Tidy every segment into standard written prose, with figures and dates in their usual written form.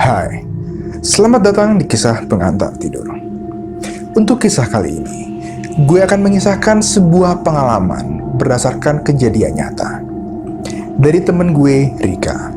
Hai, selamat datang di kisah pengantar tidur. Untuk kisah kali ini, gue akan mengisahkan sebuah pengalaman berdasarkan kejadian nyata dari temen gue, Rika.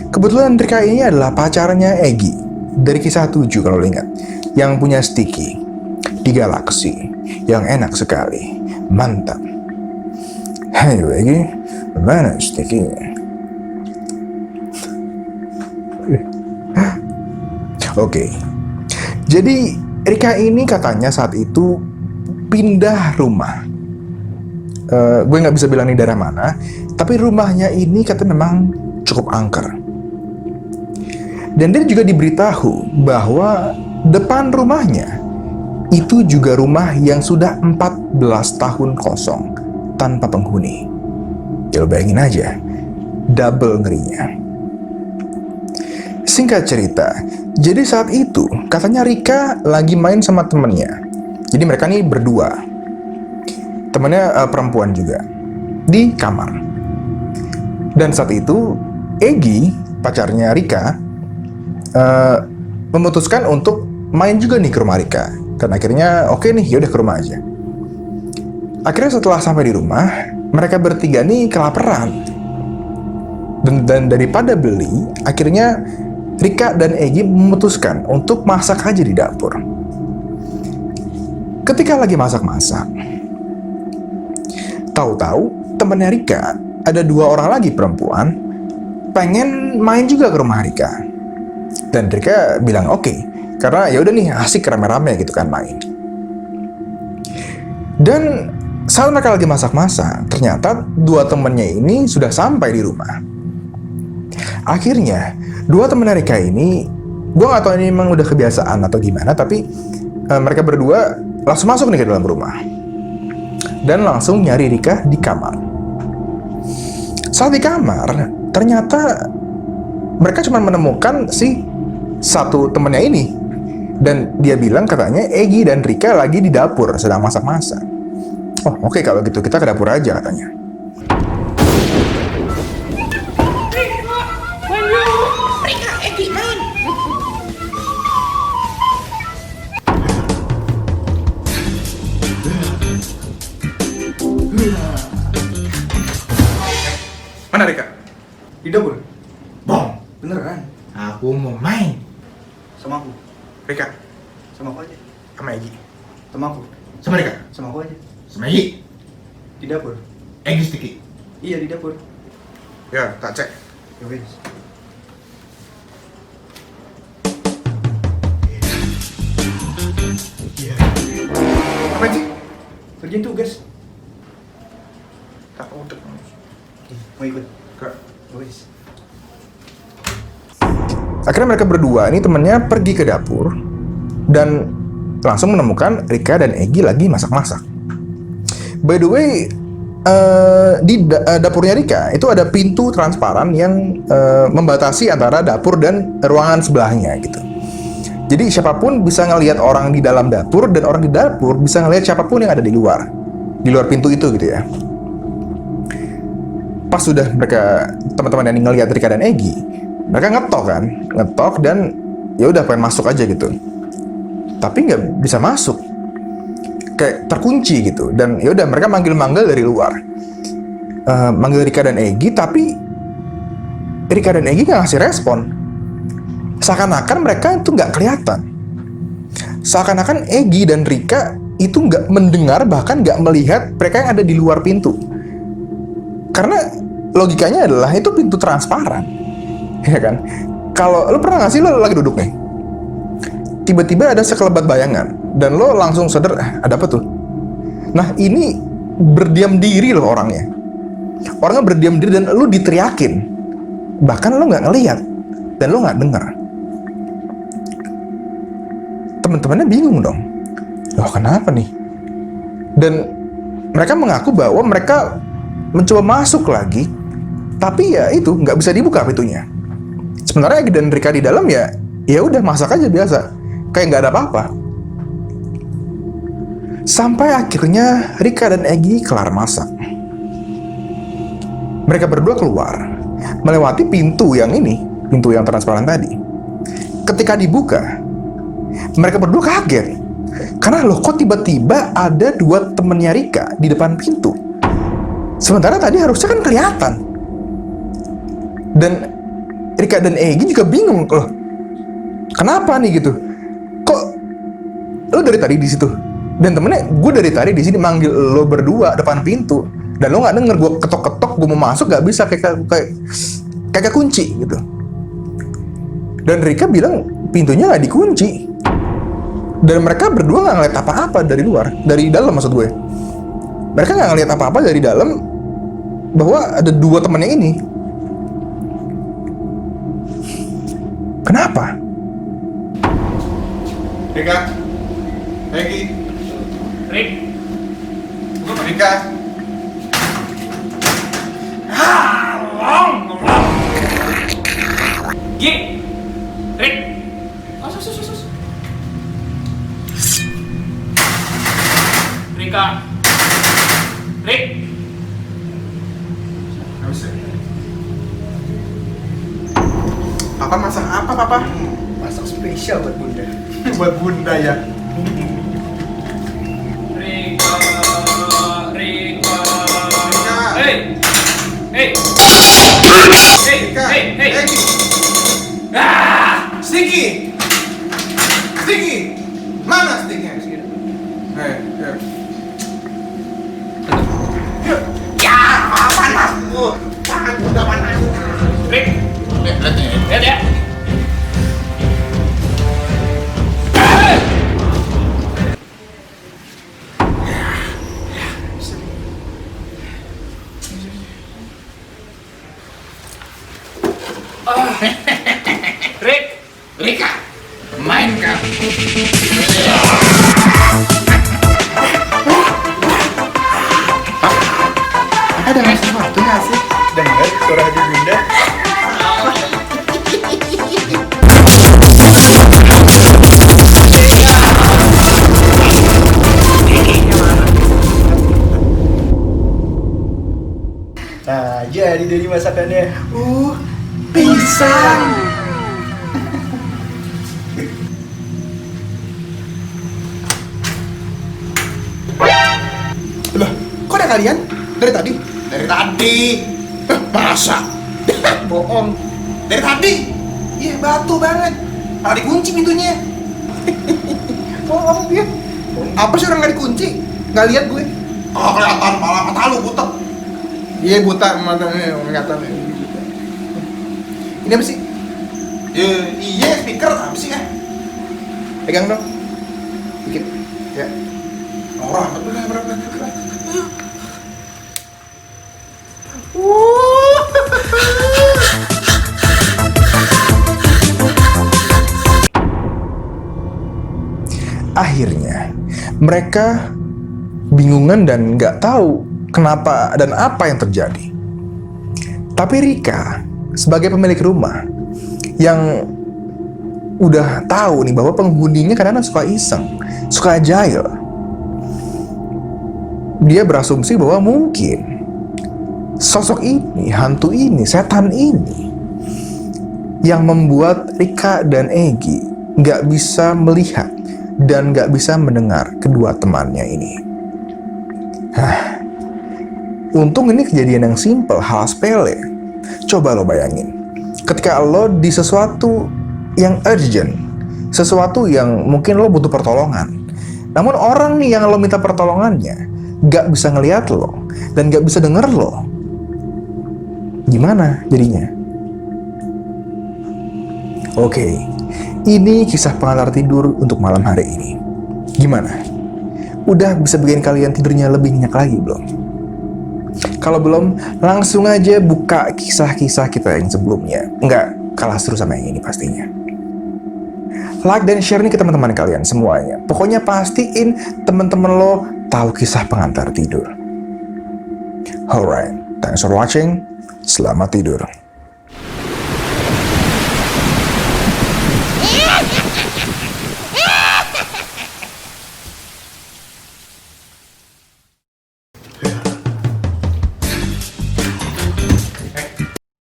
Kebetulan Rika ini adalah pacarnya Egy dari kisah 7 kalau lo ingat, yang punya sticky di galaksi yang enak sekali, mantap. Hai Egy, mana sticky-nya? Oke, jadi Rika ini katanya saat itu pindah rumah. Gue nggak bisa bilang di daerah mana, tapi rumahnya ini katanya memang cukup angker. Dan dia juga diberitahu bahwa depan rumahnya itu juga rumah yang sudah 14 tahun kosong tanpa penghuni. Ya lo bayangin aja, double ngerinya. Singkat cerita, jadi saat itu katanya Rika lagi main sama temennya. Jadi mereka nih berdua, temennya perempuan juga, di kamar. Dan saat itu Egy, pacarnya Rika, memutuskan untuk main juga nih ke rumah Rika. Dan akhirnya oke nih, yaudah ke rumah aja. Akhirnya setelah sampai di rumah, mereka bertiga nih kelaparan. Dan daripada beli, akhirnya Rika dan Egy memutuskan untuk masak aja di dapur. Ketika lagi masak-masak, tahu-tahu temannya Rika, ada 2 orang lagi perempuan, pengen main juga ke rumah Rika. Dan Rika bilang oke, karena ya udah nih asik rame-rame gitu kan main. Dan saat mereka lagi masak-masak, ternyata 2 temannya ini sudah sampai di rumah. Akhirnya 2 temen Rika ini, gue gak tahu ini memang udah kebiasaan atau gimana, tapi mereka berdua langsung masuk nih ke dalam rumah dan langsung nyari Rika di kamar. Saat di kamar, ternyata mereka cuma menemukan si satu temennya ini, dan dia bilang katanya Egy dan Rika lagi di dapur sedang masak-masak. Oh oke, kalau gitu kita ke dapur aja katanya. Mana Rika? Di dapur? Bong, Bener kan? aku mau main. Sama aku? Rika, Sama aku aja? sama Egy. Sama aku? Sama Rika, Sama aku aja? sama Egy. Di dapur? Egy sticky. Iya di dapur. Ya, tak cek. Ya wes. Iya. Apa sih? Kerjain tugas. Tak udah. Mau ikut? Kak. Ya wes. Akhirnya mereka berdua ini temennya pergi ke dapur dan langsung menemukan Rika dan Egy lagi masak-masak. By the way, di dapurnya Rika itu ada pintu transparan yang membatasi antara dapur dan ruangan sebelahnya gitu. Jadi siapapun bisa ngelihat orang di dalam dapur, dan orang di dapur bisa ngelihat siapapun yang ada di luar pintu itu gitu ya. Pas sudah mereka, teman-teman yang ngelihat Rika dan Egy, mereka ngetok dan ya udah pengen masuk aja gitu, tapi nggak bisa masuk, kayak terkunci gitu. Dan ya udah mereka manggil dari luar, manggil Rika dan Egy, tapi Rika dan Egy nggak ngasih respon. Seakan-akan mereka itu nggak kelihatan, seakan-akan Egy dan Rika itu nggak mendengar, bahkan nggak melihat mereka yang ada di luar pintu. Karena logikanya adalah itu pintu transparan, ya kan? Kalau lo pernah nggak sih lo lagi duduk nih, tiba-tiba ada sekelebat bayangan dan lo langsung sadar, ada apa tuh? Nah ini berdiam diri loh orangnya berdiam diri dan lo diteriakin, bahkan lo nggak ngelihat dan lo nggak dengar. Teman-temannya bingung dong, loh kenapa nih? Dan mereka mengaku bahwa mereka mencoba masuk lagi, tapi ya itu nggak bisa dibuka pintunya. Sementara Egy dan Rika di dalam ya udah masak aja biasa, kayak nggak ada apa-apa. Sampai akhirnya Rika dan Egy kelar masak. Mereka berdua keluar, melewati pintu yang transparan tadi. ketika dibuka, mereka berdua kaget. Karena loh, kok tiba-tiba ada dua temennya Rika di depan pintu. Sementara tadi harusnya kan kelihatan. Dan Rika dan Egy juga bingung loh. Kenapa nih gitu? Kok lo dari tadi di situ? Dan temennya, gue dari tadi di sini manggil lo berdua depan pintu. Dan lo nggak denger gue ketok-ketok, gue mau masuk nggak bisa, kayak kunci gitu. Dan Rika bilang pintunya nggak dikunci. Dan mereka berdua nggak ngeliat apa-apa dari luar, dari dalam maksud gue. Mereka nggak ngeliat apa-apa dari dalam, bahwa ada dua temannya ini. Kenapa? Rika, Egy, Rick, Rika. Gi, Rick. Sus. Rika, Rick. Papa masak apa, Papa? Masak spesial buat bunda. Buat bunda ya. Rika. Rika. Hey. Rika. Hey. Egy. Sticky. Mana sticknya? Ya, panas. Udah panas. Rick. Lihat ya. Rick. Rika, mainkan. Ada sesuatu nggak sih? Dengar suara hati bunda. Nah, jadi dari masakannya. Pisang. Loh, kok ada kalian? Dari tadi? Dari tadi. Masa? Bohong. Dari tadi? Iya, batu banget. Malah dikunci pintunya. Bohong dia. Apa sih orang nggak dikunci? Nggak lihat gue. Oh, kelihatan malah mata lu butek. Iya, buta matanya, kelihatan. Ini apa sih? Iya, speaker apa sih ya? Pegang dong. Dikit. Ya. Orang berapa? Akhirnya mereka bingungan dan nggak tahu kenapa dan apa yang terjadi. Tapi Rika sebagai pemilik rumah yang udah tahu nih bahwa penghuninya kadang-kadang suka iseng, suka jahil. Dia berasumsi bahwa mungkin sosok ini, hantu ini, setan ini yang membuat Rika dan Egy nggak bisa melihat dan nggak bisa mendengar kedua temannya ini. Untung ini kejadian yang simple, hal sepele. Coba lo bayangin, ketika lo di sesuatu yang urgent, sesuatu yang mungkin lo butuh pertolongan, namun orang nih yang lo minta pertolongannya nggak bisa ngelihat lo dan nggak bisa denger lo, gimana jadinya? Oke, ini kisah pengantar tidur untuk malam hari ini. Gimana? Udah bisa bikin kalian tidurnya lebih nyenyak lagi belum? Kalau belum, langsung aja buka kisah-kisah kita yang sebelumnya. Nggak kalah seru sama yang ini pastinya. Like dan share nih ke teman-teman kalian semuanya. Pokoknya pastiin teman-teman lo tahu kisah pengantar tidur. Alright, thanks for watching. Selamat tidur.